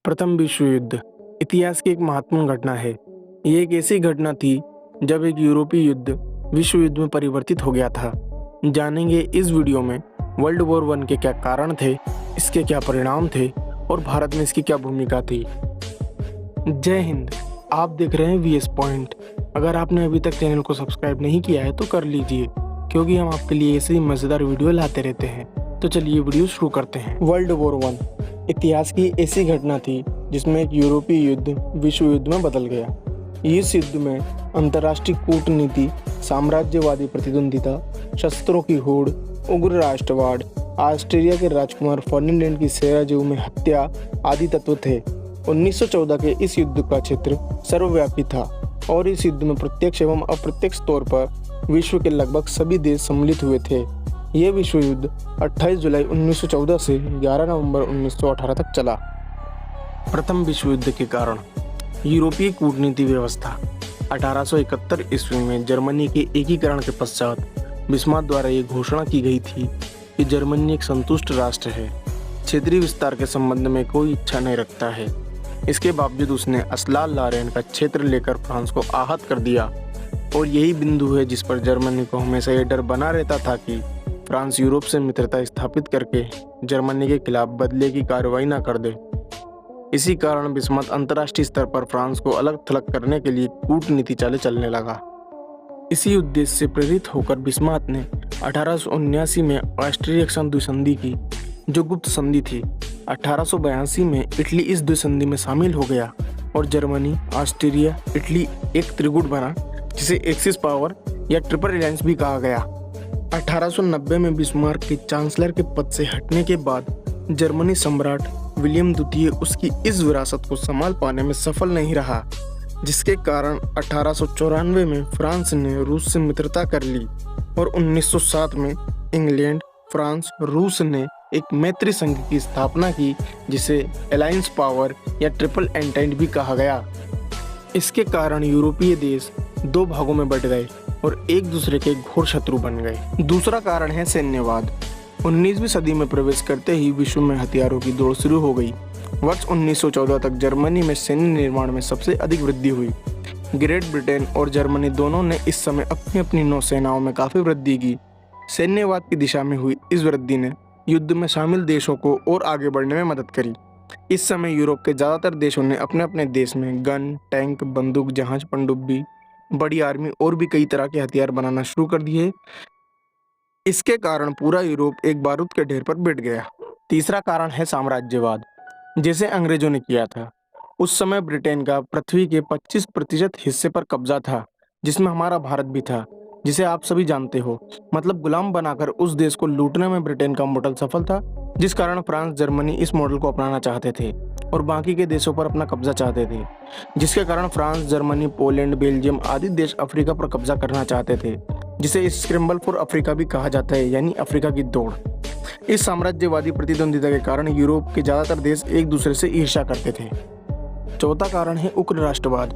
प्रथम विश्व युद्ध इतिहास की एक महत्वपूर्ण घटना है। ये एक ऐसी घटना थी जब एक यूरोपीय युद्ध विश्व युद्ध में परिवर्तित हो गया था। जानेंगे इस वीडियो में वर्ल्ड वॉर 1 के क्या कारण थे, इसके क्या परिणाम थे और भारत में इसकी क्या भूमिका थी। जय हिंद। आप देख रहे हैं वीएस पॉइंट। अगर आपने अभी तक चैनल को सब्सक्राइब नहीं किया है तो कर लीजिए, क्योंकि हम आपके लिए ऐसे ही मज़ेदार वीडियो लाते रहते हैं। तो चलिए वीडियो शुरू करते हैं। वर्ल्ड वॉर 1 इतिहास की ऐसी घटना थी जिसमें एक यूरोपीय युद्ध विश्व युद्ध में बदल गया। इस युद्ध में अंतर्राष्ट्रीय कूटनीति, साम्राज्यवादी प्रतिद्वंदिता, शस्त्रों की होड़, उग्र राष्ट्रवाद, ऑस्ट्रेलिया के राजकुमार फर्डिनेंड की सेराजेवो में हत्या आदि तत्व थे। 1914 के इस युद्ध का क्षेत्र सर्वव्यापी था और इस युद्ध में प्रत्यक्ष एवं अप्रत्यक्ष तौर पर विश्व के लगभग सभी देश सम्मिलित हुए थे। यह विश्व युद्ध 28 जुलाई 1914 से 11 नवंबर 1918 तक चला। प्रथम विश्व युद्ध के कारण यूरोपीय कूटनीति व्यवस्था 1871 ईस्वी में जर्मनी के एकीकरण के पश्चात बिस्मार्क द्वारा ये घोषणा की गई थी कि जर्मनी एक संतुष्ट राष्ट्र है, क्षेत्रीय विस्तार के संबंध में कोई इच्छा नहीं रखता है। इसके बावजूद उसने अस्लाल लॉरेन का क्षेत्र लेकर फ्रांस को आहत कर दिया और यही बिंदु है जिस पर जर्मनी को हमेशा यह डर बना रहता था कि फ्रांस यूरोप से मित्रता स्थापित करके जर्मनी के खिलाफ बदले की कार्रवाई न कर दे। इसी कारण बिस्मार्क अंतर्राष्ट्रीय स्तर पर फ्रांस को अलग थलग करने के लिए कूटनीति चाले चलने लगा। इसी उद्देश्य से प्रेरित होकर बिस्मार्क ने 1879 में ऑस्ट्रिया संग द्विसंधि की, जो गुप्त संधि थी। 1882 में इटली इस द्विसंधि में शामिल हो गया और जर्मनी, ऑस्ट्रिया, इटली एक त्रिगुट बना, जिसे एक्सिस पावर या ट्रिपल अलायंस भी कहा गया। 1890 में बिस्मार्क के चांसलर के पद से हटने के बाद जर्मनी सम्राट विलियम द्वितीय उसकी इस विरासत को संभाल पाने में सफल नहीं रहा, जिसके कारण 1894 में फ्रांस ने रूस से मित्रता कर ली और 1907 में इंग्लैंड, फ्रांस, रूस ने एक मैत्री संघ की स्थापना की, जिसे अलायंस पावर या ट्रिपल एंटाइड भी कहा गया। इसके कारण यूरोपीय देश दो भागों में बंट गए और एक दूसरे के घोर शत्रु बन गए। दूसरा कारण है सैन्यवाद। 19वीं सदी में प्रवेश करते ही विश्व में हथियारों की दौड़ शुरू हो गई। वर्ष 1914 तक जर्मनी में सैन्य निर्माण में सबसे अधिक वृद्धि हुई। ग्रेट ब्रिटेन और जर्मनी दोनों ने इस समय अपनी अपनी नौसेनाओं में काफ़ी वृद्धि की। सैन्यवाद की दिशा में हुई इस वृद्धि ने युद्ध में शामिल देशों को और आगे बढ़ने में मदद करी। इस समय यूरोप के ज़्यादातर देशों ने अपने अपने देश में गन, टैंक, बंदूक, जहाज, पनडुब्बी, बड़ी आर्मी और भी कई तरह के हथियार बनाना शुरू कर दिए। इसके कारण पूरा यूरोप एक बारूद के ढेर पर बैठ गया। तीसरा कारण है साम्राज्यवाद, जैसे अंग्रेजों ने किया था। उस समय ब्रिटेन का पृथ्वी के 25% हिस्से पर कब्जा था, जिसमें हमारा भारत भी था, जिसे आप सभी जानते हो। मतलब गुलाम बनाकर उस देश को लूटने में ब्रिटेन का मॉडल सफल था, जिस कारण फ्रांस, जर्मनी इस मॉडल को अपनाना चाहते थे और बाकी के देशों पर अपना कब्जा चाहते थे, जिसके कारण फ्रांस, जर्मनी, पोलैंड, बेल्जियम आदि देश अफ्रीका पर कब्जा करना चाहते थे, जिसे स्क्रैम्बल फॉर अफ्रीका भी कहा जाता है, यानी अफ्रीका की दौड़। इस साम्राज्यवादी प्रतिद्वंदिता के कारण यूरोप के ज़्यादातर देश एक दूसरे से ईर्ष्या करते थे। चौथा कारण है उग्र राष्ट्रवाद।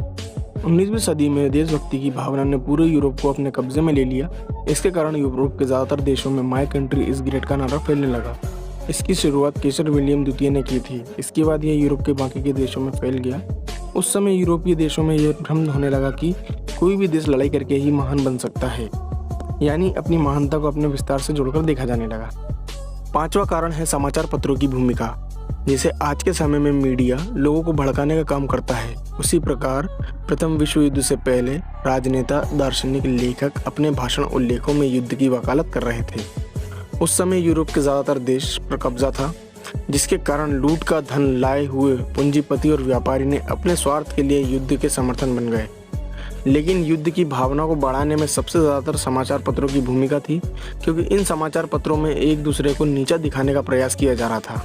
19वीं सदी में देशभक्ति की भावना ने पूरे यूरोप को अपने कब्जे में ले लिया। इसके कारण यूरोप के ज़्यादातर देशों में माय कंट्री इज ग्रेट का नारा फैलने लगा। इसकी शुरुआत केसर विलियम द्वितीय ने की थी। इसके बाद यह यूरोप के बाकी के देशों में फैल गया। उस समय यूरोपीय देशों में यह भ्रम होने लगा कि कोई भी देश लड़ाई करके ही महान बन सकता है, यानी अपनी महानता को अपने विस्तार से जोड़कर देखा जाने लगा। पांचवा कारण है समाचार पत्रों की भूमिका। जैसे आज के समय में मीडिया लोगों को भड़काने का काम करता है, उसी प्रकार प्रथम विश्व युद्ध से पहले राजनेता, दार्शनिक, लेखक अपने भाषण और लेखों में युद्ध की वकालत कर रहे थे। उस समय यूरोप के ज़्यादातर देश पर कब्जा था, जिसके कारण लूट का धन लाए हुए पूंजीपति और व्यापारी ने अपने स्वार्थ के लिए युद्ध के समर्थन बन गए। लेकिन युद्ध की भावना को बढ़ाने में सबसे ज़्यादातर समाचार पत्रों की भूमिका थी, क्योंकि इन समाचार पत्रों में एक दूसरे को नीचा दिखाने का प्रयास किया जा रहा था,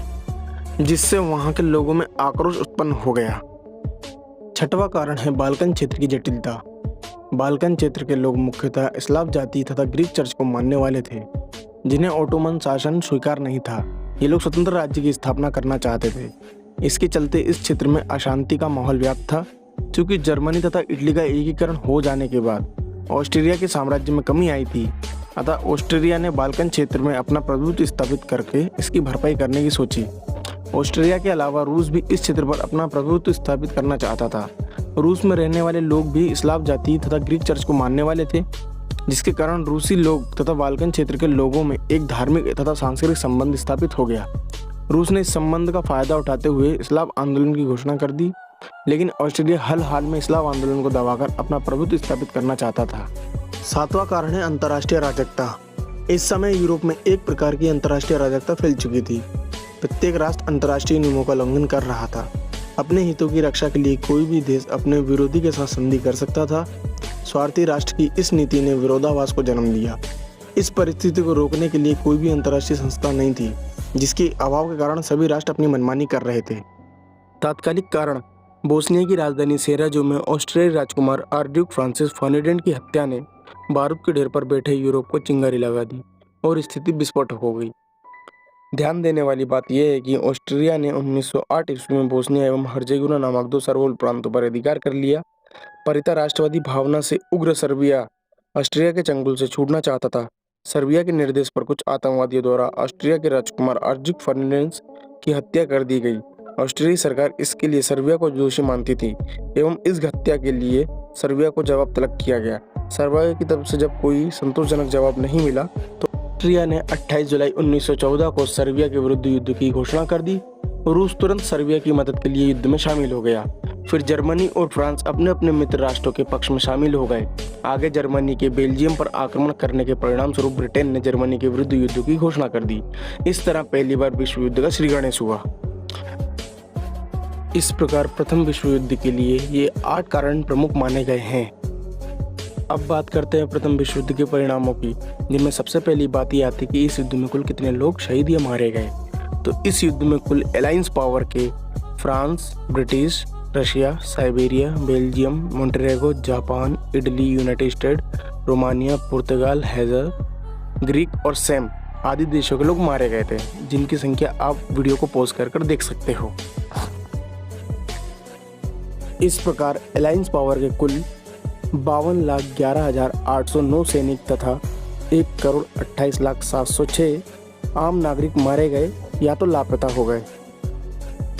जिससे वहाँ के लोगों में आक्रोश उत्पन्न हो गया। छठवां कारण है बाल्कन क्षेत्र की जटिलता। बाल्कन क्षेत्र के लोग मुख्यतः स्लाव जाति तथा ग्रीक चर्च को मानने वाले थे, जिन्हें ओटोमन शासन स्वीकार नहीं था। ये लोग स्वतंत्र राज्य की स्थापना करना चाहते थे। इसके चलते इस क्षेत्र में अशांति का माहौल व्याप्त था, क्योंकि जर्मनी तथा इटली का एकीकरण हो जाने के बाद ऑस्ट्रिया के साम्राज्य में कमी आई थी। अतः ऑस्ट्रिया ने बाल्कन क्षेत्र में अपना प्रभुत्व स्थापित करके इसकी भरपाई करने की सोची ऑस्ट्रिया के अलावा रूस भी इस क्षेत्र पर अपना प्रभुत्व स्थापित करना चाहता था। रूस में रहने वाले लोग भी स्लाव जाति तथा ग्रीक चर्च को मानने वाले थे, जिसके कारण रूसी लोग तथा बाल्कन क्षेत्र के लोगों में एक धार्मिक तथा सांस्कृतिक संबंध स्थापित हो गया। रूस ने इस संबंध का फायदा उठाते हुए स्लाव आंदोलन की घोषणा कर दी, लेकिन ऑस्ट्रेलिया हर हाल में स्लाव आंदोलन को दबाकर अपना प्रभुत्व स्थापित करना चाहता था। सातवां कारण है अंतर्राष्ट्रीय अराजकता। इस समय यूरोप में एक प्रकार की अंतर्राष्ट्रीय अराजकता फैल चुकी थी। प्रत्येक राष्ट्र अंतर्राष्ट्रीय नियमों का उल्लंघन कर रहा था। अपने हितों की रक्षा के लिए कोई भी देश अपने विरोधी के साथ संधि कर सकता था। स्वार्थी राष्ट्र की इस नीति ने विरोधाभास को जन्म दिया। इस परिस्थिति को रोकने के लिए कोई भी अंतर्राष्ट्रीय संस्था नहीं थी, जिसके अभाव के कारण सभी राष्ट्र अपनी मनमानी कर रहे थे। तात्कालिक कारण बोस्निया की राजधानी सेराजो में ऑस्ट्रियाई राजकुमार आर्चड्यूक फ्रांसिस फर्डिनेंड की हत्या ने बारूद के ढेर पर बैठे यूरोप को चिंगारी लगा दी और स्थिति विस्फोटक हो गई। ध्यान देने वाली बात यह है कि ऑस्ट्रिया ने 1908 ईस्वी में बोस्निया एवं हर्जेगोविना नामक दो सर्वोच्च प्रांतों पर अधिकार कर लिया। परिता राष्ट्रवादी भावना से उग्र सर्बिया ऑस्ट्रिया के चंगुल से छूटना चाहता था। सर्बिया के निर्देश पर कुछ आतंकवादियों द्वारा ऑस्ट्रिया के राजकुमार आर्चड्यूक फर्डिनेंड की हत्या कर दी गई। ऑस्ट्रियाई सरकार इसके लिए सर्बिया को दोषी मानती थी एवं इस हत्या के लिए सर्बिया को जवाब तलब किया गया। सर्बिया की तरफ से जब कोई संतोषजनक जवाब नहीं मिला तो ऑस्ट्रिया ने 28 जुलाई 1914 को सर्बिया के विरुद्ध युद्ध की घोषणा कर दी। रूस तुरंत सर्बिया की मदद के लिए युद्ध में शामिल हो गया। फिर जर्मनी और फ्रांस अपने अपने मित्र राष्ट्रों के पक्ष में शामिल हो गए। आगे जर्मनी के बेल्जियम पर आक्रमण करने के परिणाम स्वरूप ब्रिटेन ने जर्मनी के विरुद्ध युद्ध की घोषणा कर दी। इस तरह पहली बार विश्व युद्ध का श्री गणेश हुआ। इस प्रकार प्रथम विश्व युद्ध के लिए ये 8 कारण प्रमुख माने गए हैं। अब बात करते हैं प्रथम विश्व युद्ध के परिणामों की, जिनमें सबसे पहली बात ये आती है कि इस युद्ध में कुल कितने लोग शहीद या मारे गए। तो इस युद्ध में कुल अलायंस पावर के France, British, Russia, Siberia, Belgium, Montenegro, Japan, Italy, United State, Romania, पुर्तगाल, हेजर, ग्रीक और सैम आदि देशों के लोग मारे गए थे, जिनकी संख्या आप वीडियो को पॉज कर देख सकते हो। इस प्रकार अलायंस पावर के कुल 52,11,809 सैनिक तथा 1,28,706 आम नागरिक मारे गए या तो लापता हो गए।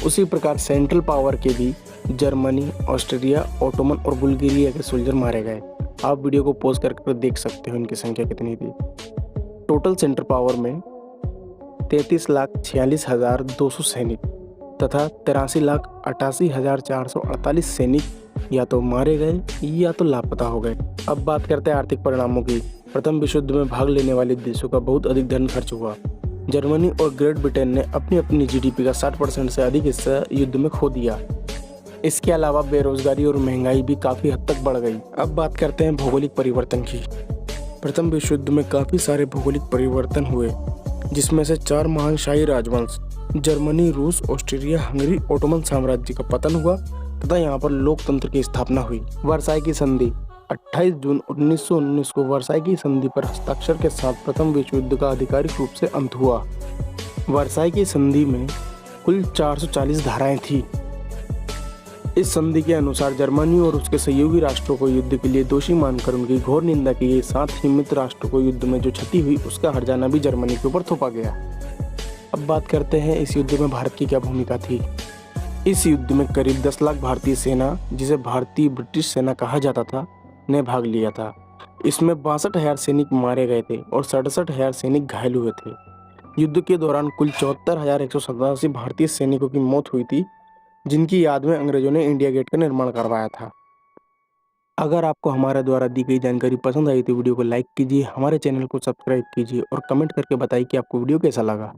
उसी प्रकार सेंट्रल पावर के भी जर्मनी, ऑस्ट्रिया, ओटोमन और बुल्गारिया के सोल्जर मारे गए। आप वीडियो को पॉज कर देख सकते हो इनकी संख्या कितनी थी। टोटल सेंट्रल पावर में 33,46,200 सैनिक तथा 83,88,448 सैनिक या तो मारे गए या तो लापता हो गए। अब बात करते हैं आर्थिक परिणामों की। प्रथम विश्व युद्ध में भाग लेने वाले देशों का बहुत अधिक धन खर्च हुआ। जर्मनी और ग्रेट ब्रिटेन ने अपनी अपनी जीडीपी का 60% से अधिक हिस्सा युद्ध में खो दिया। इसके अलावा बेरोजगारी और महंगाई भी काफ़ी हद तक बढ़ गई। अब बात करते हैं भौगोलिक परिवर्तन की। प्रथम विश्व युद्ध में काफ़ी सारे भौगोलिक परिवर्तन हुए, जिसमें से 4 महान शाही राजवंश जर्मनी, रूस, ऑस्ट्रिया, हंगरी, ओटोमन साम्राज्य का पतन हुआ तथा यहाँ पर लोकतंत्र की स्थापना हुई। वर्साई की संधि 28 जून 1919 को वर्साई की संधि पर हस्ताक्षर के साथ प्रथम विश्व युद्ध का आधिकारिक रूप से अंत हुआ। वर्साई की संधि में कुल 440 धाराएं थी। इस संधि के अनुसार जर्मनी और उसके सहयोगी राष्ट्रों को युद्ध के लिए दोषी मानकर उनकी घोर निंदा की गई। साथ ही मित्र राष्ट्रों को युद्ध में जो क्षति हुई उसका हर्जाना भी जर्मनी के ऊपर थोपा गया। अब बात करते हैं इस युद्ध में भारत की क्या भूमिका थी। इस युद्ध में करीब 10 लाख भारतीय सेना, जिसे भारतीय ब्रिटिश सेना कहा जाता था, ने भाग लिया था। इसमें 62,000 सैनिक मारे गए थे और 67,000 सैनिक घायल हुए थे। युद्ध के दौरान कुल 74,187 भारतीय सैनिकों की मौत हुई थी, जिनकी याद में अंग्रेजों ने इंडिया गेट का निर्माण करवाया था। अगर आपको हमारे द्वारा दी गई जानकारी पसंद आई तो वीडियो को लाइक कीजिए, हमारे चैनल को सब्सक्राइब कीजिए और कमेंट करके बताइए कि आपको वीडियो कैसा लगा।